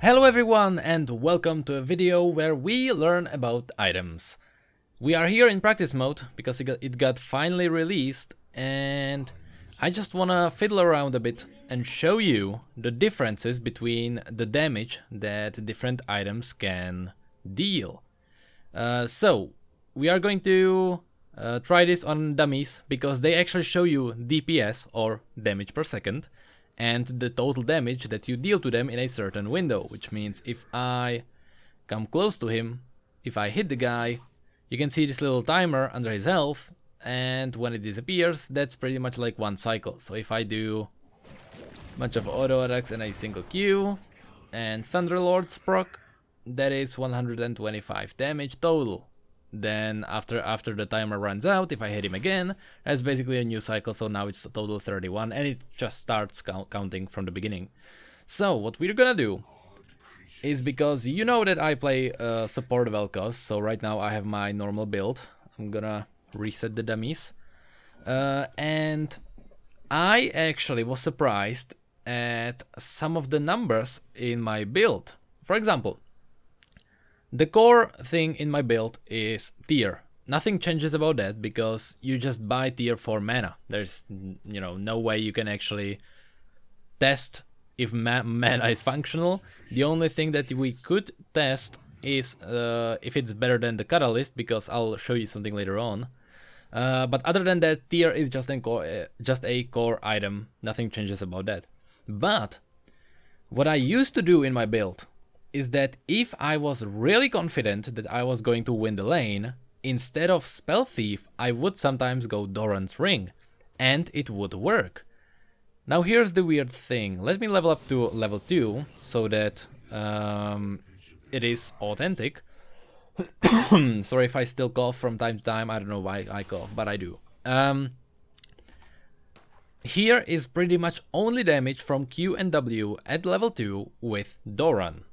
Hello everyone and welcome to a video where we learn about items. We are here in practice mode because it got finally released, and I just wanna fiddle around a bit and show you the differences between the damage that different items can deal. So we are going to try this on dummies because they actually show you DPS, or damage per second, and the total damage that you deal to them in a certain window, which means if I come close to him, if I hit the guy, you can see this little timer under his health, and when it disappears, that's pretty much like one cycle. So if I do a bunch of auto attacks and a single Q, and Thunderlord's proc, that is 125 damage total. Then after the timer runs out, if I hit him again, that's basically a new cycle, so now it's a total 31, and it just starts counting from the beginning. So what we're gonna do is, because you know that I play support Vel'Koz, so right now I have my normal build. I'm gonna reset the dummies. And I actually was surprised at some of the numbers in my build. For example, the core thing in my build is tier. Nothing changes about that because you just buy tier for mana. There's, no way you can actually test if mana is functional. The only thing that we could test is if it's better than the catalyst, because I'll show you something later on. But other than that, tier is just a core item. Nothing changes about that. But what I used to do in my build is that if I was really confident that I was going to win the lane, instead of Spell Thief, I would sometimes go Doran's Ring, and it would work. Now here's the weird thing. Let me level up to level 2 so that it is authentic. Sorry if I still cough from time to time. I don't know why I cough, but I do. Here is pretty much only damage from Q and W at level 2 with Doran.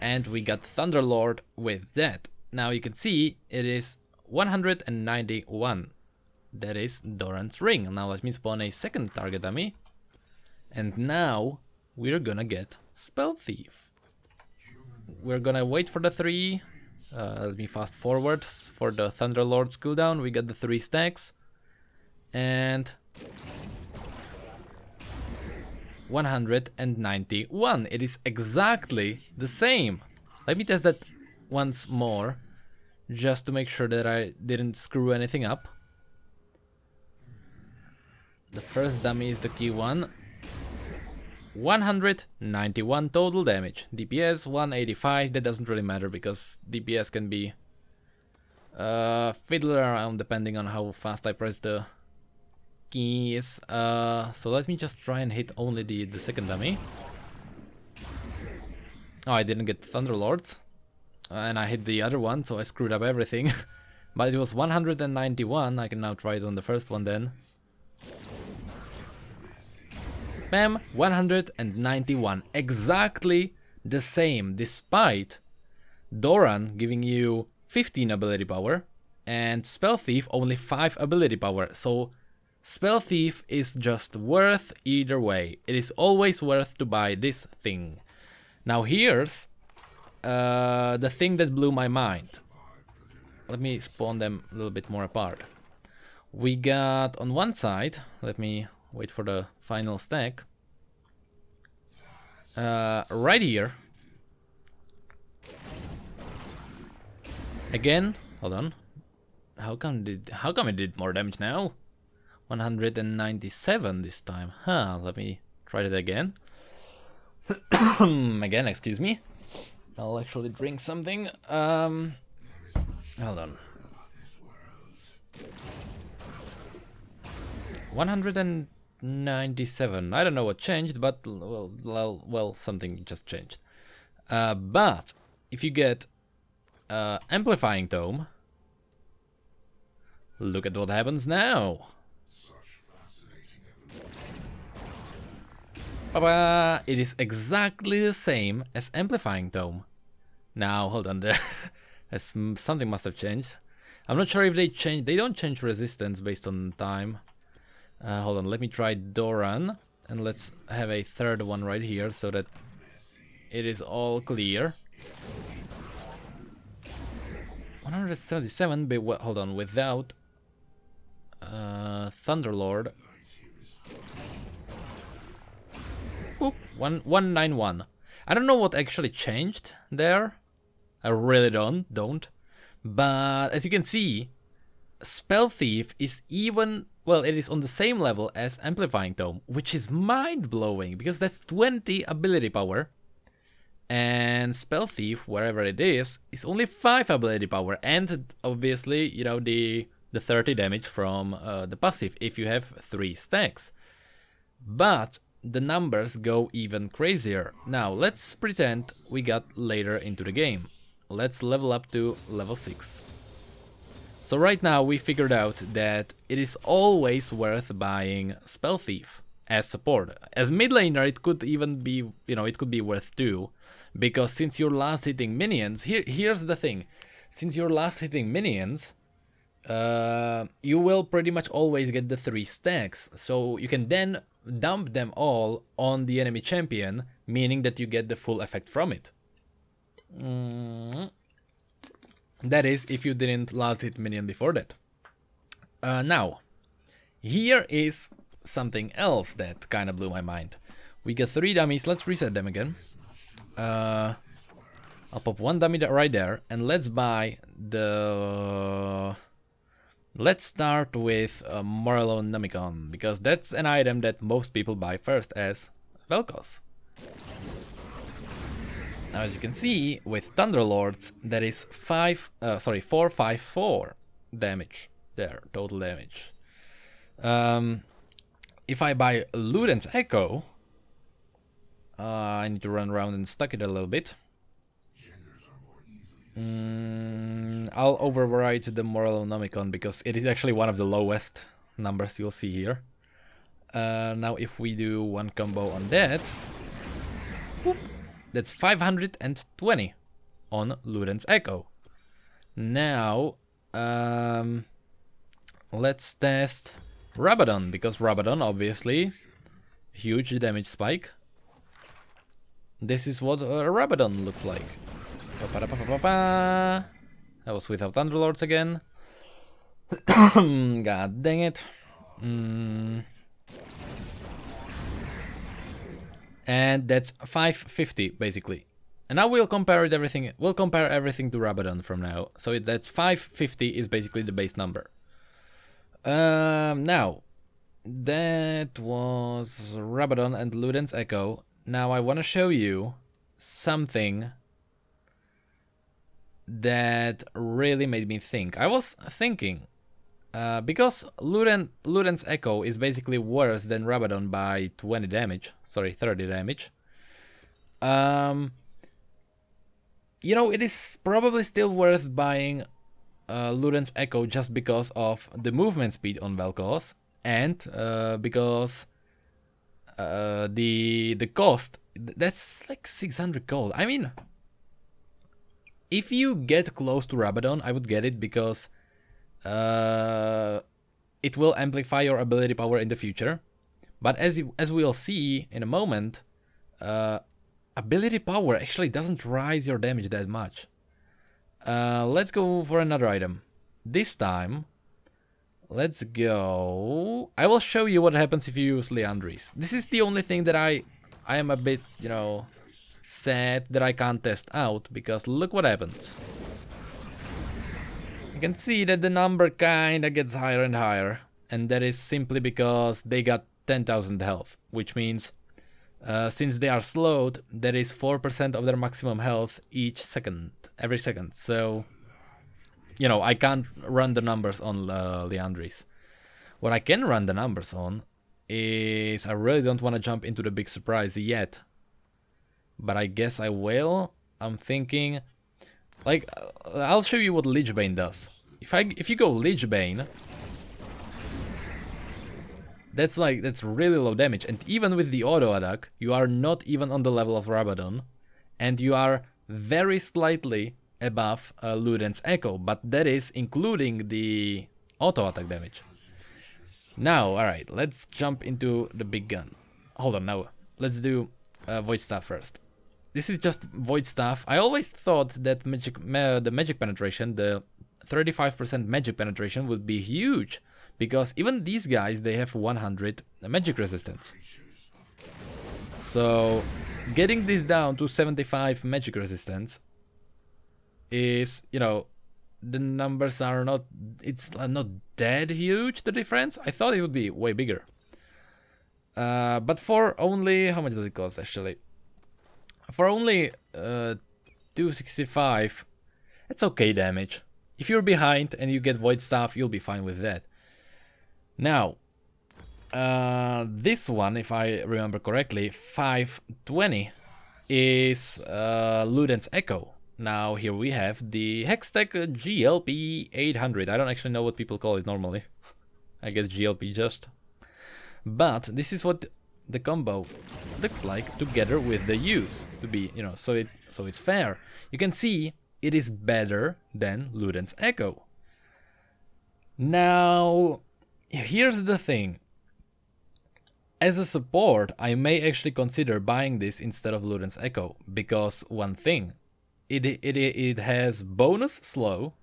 And we got Thunderlord with that. Now you can see it is 191. That is Doran's Ring. Now let me spawn a second target dummy. And now we're gonna get Spell Thief. We're gonna wait for the 3. Let me fast forward for the Thunderlord's cooldown. We got the 3 stacks. And 191. It is exactly the same. Let me test that once more, just to make sure that I didn't screw anything up. The first dummy is the key one. 191 total damage. DPS 185. That doesn't really matter because DPS can be fiddle around depending on how fast I press the keys. So let me just try and hit only the second dummy. Oh, I didn't get Thunderlords, and I hit the other one, so I screwed up everything. But it was 191. I can now try it on the first one then. Bam, 191. Exactly the same, despite Doran giving you 15 ability power and Spell Thief only 5 ability power. So Spell Thief is just worth either way. It is always worth to buy this thing. Now here's the thing that blew my mind. Let me spawn them a little bit more apart. We got on one side, let me wait for the final stack. Right here. Again, hold on. How come it did more damage now? 197 this time. Huh, let me try that again. Again, excuse me. I'll actually drink something. Hold on. 197. I don't know what changed, but well, something just changed. But if you get Amplifying Tome, look at what happens now. It is exactly the same as Amplifying Tome. Now, hold on there. Something must have changed. I'm not sure if they change. They don't change resistance based on time. Hold on, let me try Doran. and let's have a third one right here so that it is all clear. 177, but hold on, without Thunderlord. Oop, 191. I don't know what actually changed there. I really don't. But as you can see, Spell Thief is even, well, it is on the same level as Amplifying Tome, which is mind-blowing because that's 20 ability power. And Spell Thief, wherever it is only 5 ability power, and obviously, you know, the 30 damage from the passive if you have 3 stacks. But the numbers go even crazier. Now let's pretend we got later into the game. Let's level up to level 6. So right now we figured out that it is always worth buying Spell Thief as support. As mid laner it could even be, you know, it could be worth 2. Because since you're last hitting minions, here's the thing. Since you're last hitting minions, you will pretty much always get the 3 stacks. So you can then dump them all on the enemy champion, meaning that you get the full effect from it. That is, if you didn't last hit minion before that. Now, here is something else that kind of blew my mind. We got 3 dummies, let's reset them again. I'll pop 1 dummy right there, and let's buy the... Let's start with Morellonomicon, because that's an item that most people buy first as Vel'Koz. Now as you can see, with Thunderlords, that is 454 damage there, total damage. If I buy Luden's Echo, I need to run around and stack it a little bit. I'll override the Morellonomicon because it is actually one of the lowest numbers you'll see here. Now if we do 1 combo on that, whoop, that's 520 on Luden's Echo. Now let's test Rabadon, because Rabadon obviously huge damage spike. This is what Rabadon looks like. That was without Thunderlords again. God dang it. And that's 550 basically. And now we'll compare everything. We'll compare everything to Rabadon from now. So that's 550 is basically the base number. Now that was Rabadon and Luden's Echo. Now I want to show you something that really made me think. I was thinking, because Luden's Echo is basically worse than Rabadon by 20 damage, sorry, 30 damage. You know, it is probably still worth buying Luden's Echo just because of the movement speed on Vel'Koz, and because the cost, that's like 600 gold. I mean, if you get close to Rabadon, I would get it because it will amplify your ability power in the future. But as we'll see in a moment, ability power actually doesn't rise your damage that much. Let's go for another item. This time, let's go... I will show you what happens if you use Liandry's. This is the only thing that I am a bit, you know, sad that I can't test out, because look what happens. You can see that the number kinda gets higher and higher, and that is simply because they got 10,000 health, which means since they are slowed, that is 4% of their maximum health every second. So, you know, I can't run the numbers on Liandry's. What I can run the numbers on is, I really don't want to jump into the big surprise yet, but I guess I will. I'm thinking, like, I'll show you what Lichbane does. If you go Lichbane, that's really low damage, and even with the auto attack, you are not even on the level of Rabadon, and you are very slightly above Luden's Echo, but that is including the auto attack damage. Now, alright, let's jump into the big gun. hold on now. Let's do Void Staff first. This is just Void Staff. I always thought that the magic penetration, the 35% magic penetration would be huge, because even these guys, they have 100 magic resistance. So getting this down to 75 magic resistance is, you know, the numbers are not, it's not that huge, the difference. I thought it would be way bigger. But for only, how much does it cost actually? For only 265, it's okay damage. If you're behind and you get Void Staff, you'll be fine with that. Now, this one, if I remember correctly, 520 is Luden's Echo. Now here we have the Hextech GLP 800. I don't actually know what people call it normally. I guess GLP just. But this is what the combo looks like together with the use to be, you know, so it's fair. You can see it is better than Luden's Echo. Now, here's the thing. As a support, I may actually consider buying this instead of Luden's Echo, because one thing, it has bonus slow,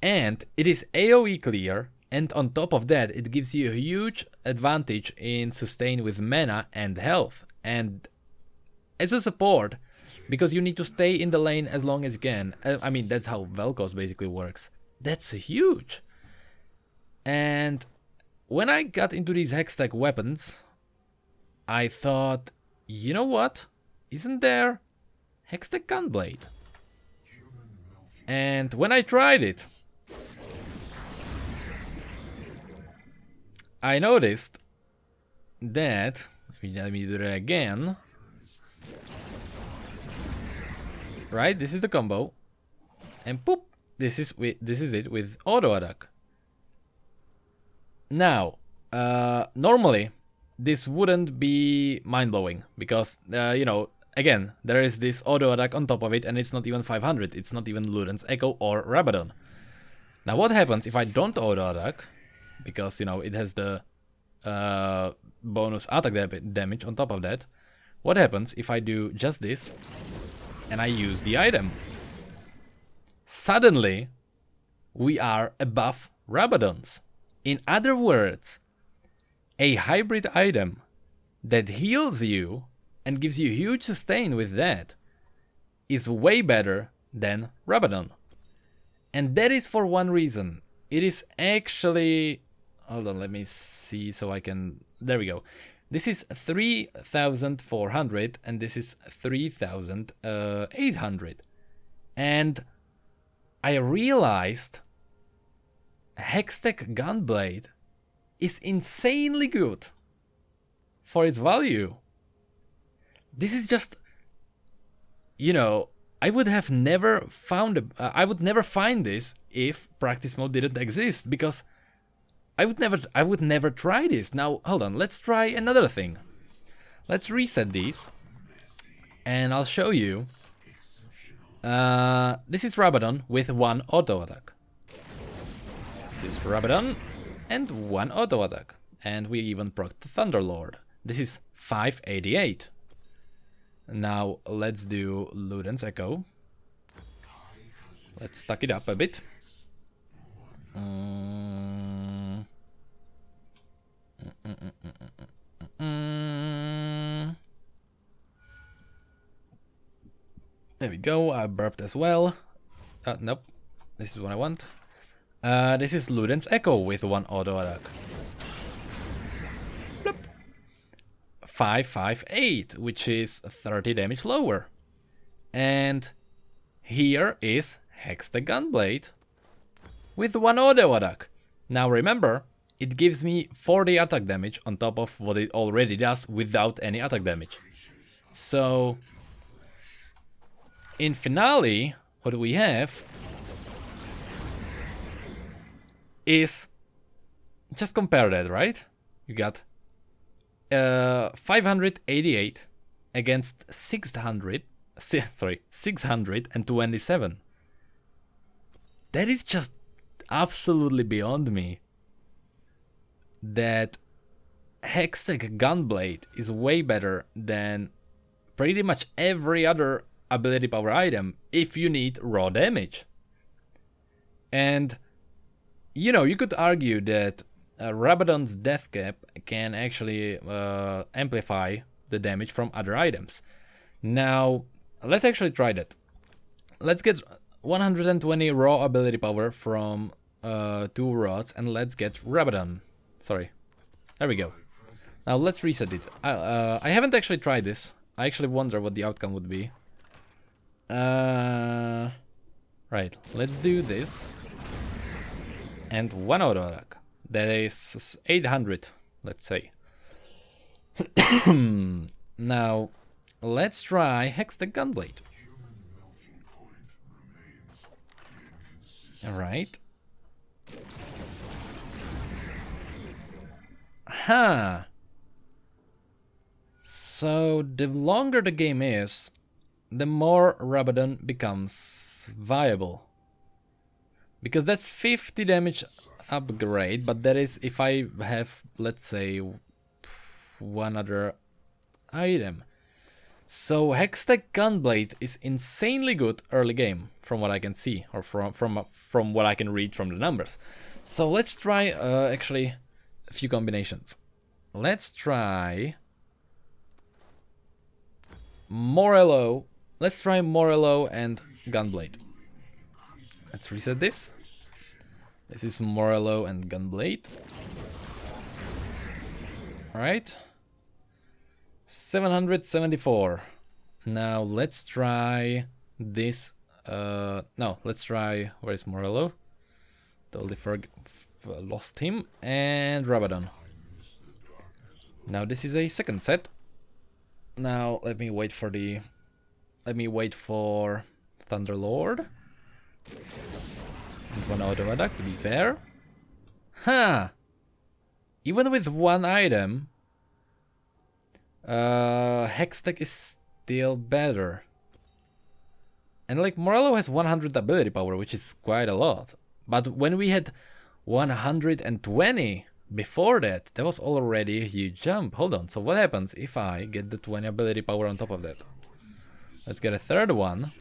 and it is AoE clear, and on top of that, it gives you a huge advantage in sustain with mana and health. And as a support, because you need to stay in the lane as long as you can, I mean, that's how Vel'Koz basically works. That's huge. And when I got into these Hextech weapons, I thought, you know what? Isn't there Hextech Gunblade? And when I tried it, I noticed that, let me do that again. Right, this is the combo, and poop, this is it with auto attack. Now, normally this wouldn't be mind-blowing, because you know, again, there is this auto attack on top of it, and it's not even 500. It's not even Luden's Echo or Rabadon. Now, what happens if I don't auto attack? Because, you know, it has the bonus attack damage on top of that. What happens if I do just this and I use the item? Suddenly, we are above Rabadon's. In other words, a hybrid item that heals you and gives you huge sustain with that is way better than Rabadon. And that is for one reason. It is actually... Hold on, let me see so I can... There we go. This is 3,400 and this is 3,800. And I realized Hextech Gunblade is insanely good for its value. This is just... You know, I would have never found... I would never find this if practice mode didn't exist, because I would never try this. Now, hold on, let's try another thing. Let's reset these, and I'll show you. This is Rabadon with one auto attack. This is Rabadon and one auto attack. And we even procced the Thunderlord. This is 588. Now, let's do Luden's Echo. Let's stack it up a bit. There we go, I burped as well. Nope, this is what I want. This is Luden's Echo with one auto attack. Bloop. 558, which is 30 damage lower. And here is Hextech Gunblade with one auto attack. Now remember, it gives me 40 attack damage on top of what it already does without any attack damage. So in Finale, what we have is, just compare that, right? You got 588 against 627. That is just absolutely beyond me. That Hextech Gunblade is way better than pretty much every other ability power item if you need raw damage. And you know, you could argue that Rabadon's death cap can actually amplify the damage from other items. Now, let's actually try that. Let's get 120 raw ability power from 2 rods, and let's get Rabadon. Sorry. There we go. Now let's reset it. I haven't actually tried this. I actually wonder what the outcome would be. Right, let's do this. And 1 auto attack. That is 800, let's say. Now, let's try Hextech Gunblade. Alright. Huh. So, the longer the game is, the more Rabadon becomes viable. Because that's 50 damage upgrade, but that is if I have, let's say, one other item. So Hextech Gunblade is insanely good early game, from what I can see, or from what I can read from the numbers. So let's try actually a few combinations. Let's try Morello. Let's try Morello and Gunblade. Let's reset this. This is Morello and Gunblade. Alright. 774. Now let's try this. No, let's try. Where is Morello? Totally lost him. And Rabadon. Now this is a second set. Now let me wait for the. Let me wait for Thunderlord. And 1 auto attack to be fair. Huh. Even with 1 item, Hextech is still better. And like Morello has 100 ability power, which is quite a lot. But when we had 120 before that, that was already a huge jump. Hold on, so what happens if I get the 20 ability power on top of that? Let's get a third one.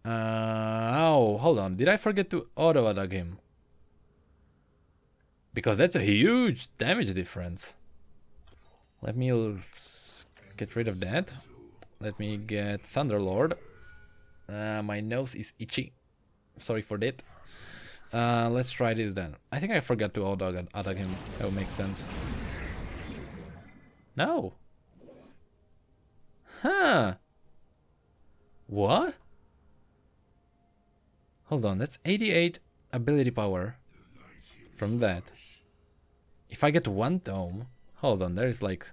Oh, hold on. Did I forget to auto attack him? Because that's a huge damage difference. Let me get rid of that. Let me get Thunderlord. My nose is itchy. Sorry for that. Let's try this then. I think I forgot to auto attack him. That would make sense. No. Huh. What? Hold on, that's 88 ability power from that. If I get 1 dome, hold on, there is like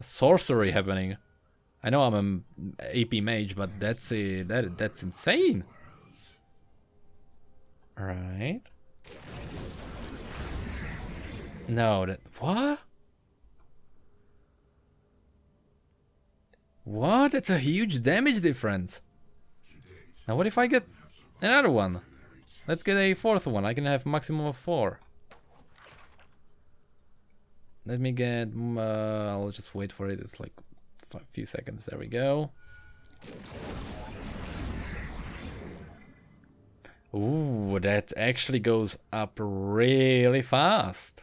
a sorcery happening. I know I'm an AP mage, but that's insane. Right. No, that what? What? That's a huge damage difference. Now what if I get another one? Let's get a 4th one. I can have maximum of 4. Let me get. I'll just wait for it. It's like a few seconds. There we go. Ooh, that actually goes up really fast.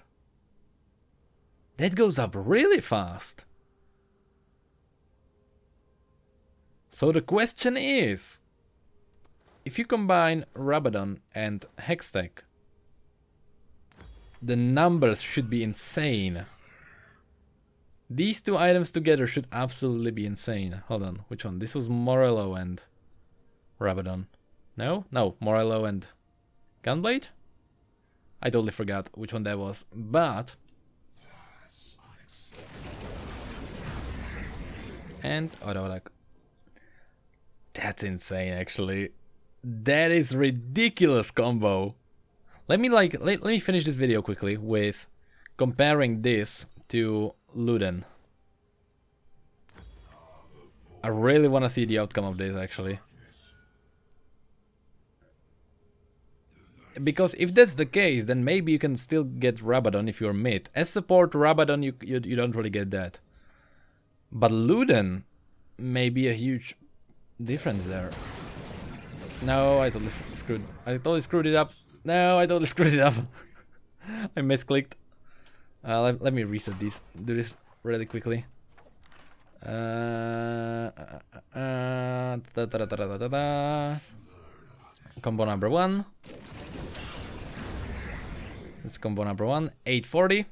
That goes up really fast. So the question is, if you combine Rabadon and Hextech, the numbers should be insane. These 2 items together should absolutely be insane. Hold on, which one? This was Morello and Rabadon. No? No, Morello and Gunblade? I totally forgot which one that was, but... And auto attack. That's insane, actually. That is ridiculous combo. Let me finish this video quickly with comparing this to Luden. I really want to see the outcome of this, actually. Because if that's the case, then maybe you can still get Rabadon if you're mid. As support Rabadon, you don't really get that. But Luden may be a huge difference there. No, I totally screwed it up. No, I totally screwed it up. I misclicked. Let me reset these. Do this really quickly. Combo number 1. That's combo number 1, 840.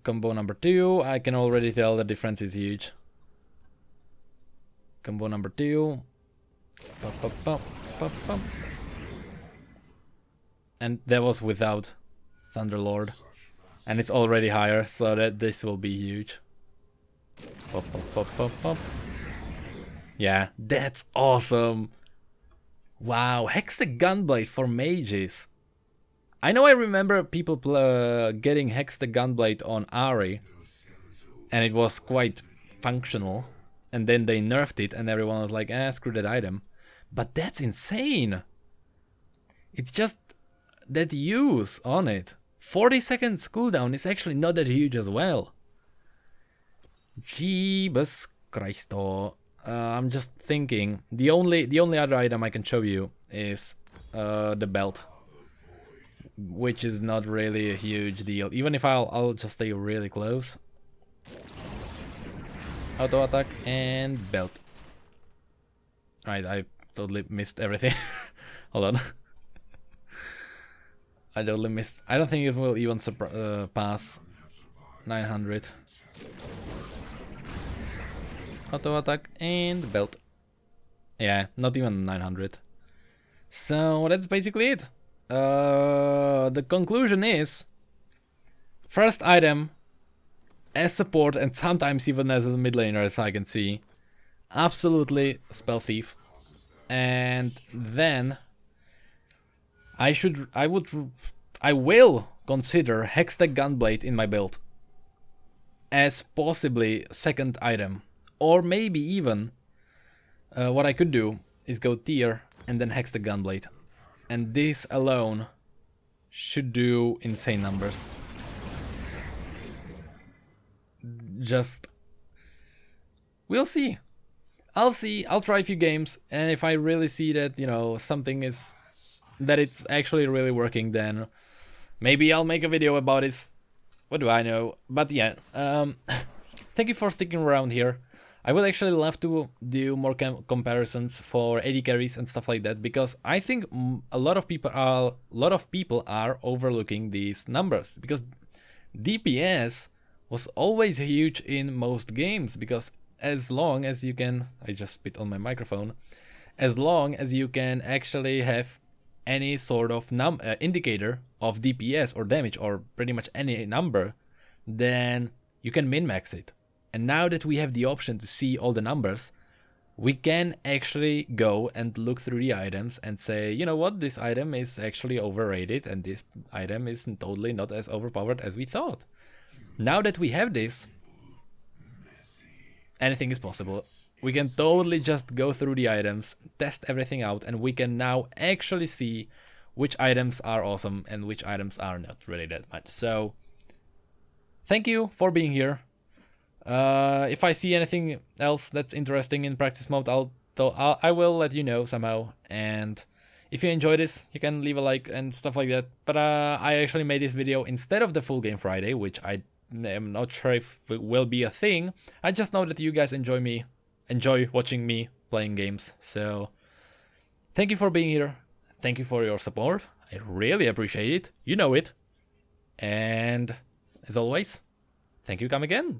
Combo number 2, I can already tell the difference is huge. Combo number 2. Pop, pop, pop, pop, pop. And that was without Thunderlord. And it's already higher, so that this will be huge. Pop, pop, pop, pop, pop. Yeah, that's awesome. Wow, Hex the Gunblade for mages. I know I remember people getting Hex the Gunblade on Ari, and it was quite functional, and then they nerfed it and everyone was like, screw that item. But that's insane! It's just that use on it. 40 seconds cooldown is actually not that huge as well. Jeebus Christo. I'm just thinking, the only other item I can show you is the belt, which is not really a huge deal. Even if I'll just stay really close. Auto attack and belt. Right, I totally missed everything. Hold on. I totally missed. I don't think it will even pass 900. Auto attack and belt. Yeah, not even 900. So that's basically it. The conclusion is, first item as support and sometimes even as a mid laner, as I can see, absolutely Spell Thief. And then I will consider Hex the Gunblade in my build as possibly second item. Or maybe even what I could do is go tier and then Hex the Gunblade. And this alone should do insane numbers. Just... we'll see. I'll try a few games, and if I really see that, you know, something is... that it's actually really working, then maybe I'll make a video about it. What do I know? But yeah, thank you for sticking around here. I would actually love to do more comparisons for AD carries and stuff like that, because I think a lot of people are overlooking these numbers, because DPS was always huge in most games, because as long as you can, I just spit on my microphone, as long as you can actually have any sort of indicator of DPS or damage or pretty much any number, then you can min-max it. And now that we have the option to see all the numbers, we can actually go and look through the items and say, you know what, this item is actually overrated and this item is totally not as overpowered as we thought. Now that we have this, anything is possible. We can totally just go through the items, test everything out, and we can now actually see which items are awesome and which items are not really that much. So, thank you for being here. If I see anything else that's interesting in practice mode, I will let you know somehow. And if you enjoy this, you can leave a like and stuff like that. But I actually made this video instead of the full game Friday, which I am not sure if it will be a thing. I just know that you guys enjoy watching me playing games. So thank you for being here. Thank you for your support. I really appreciate it. You know it. And as always, thank you. Come again.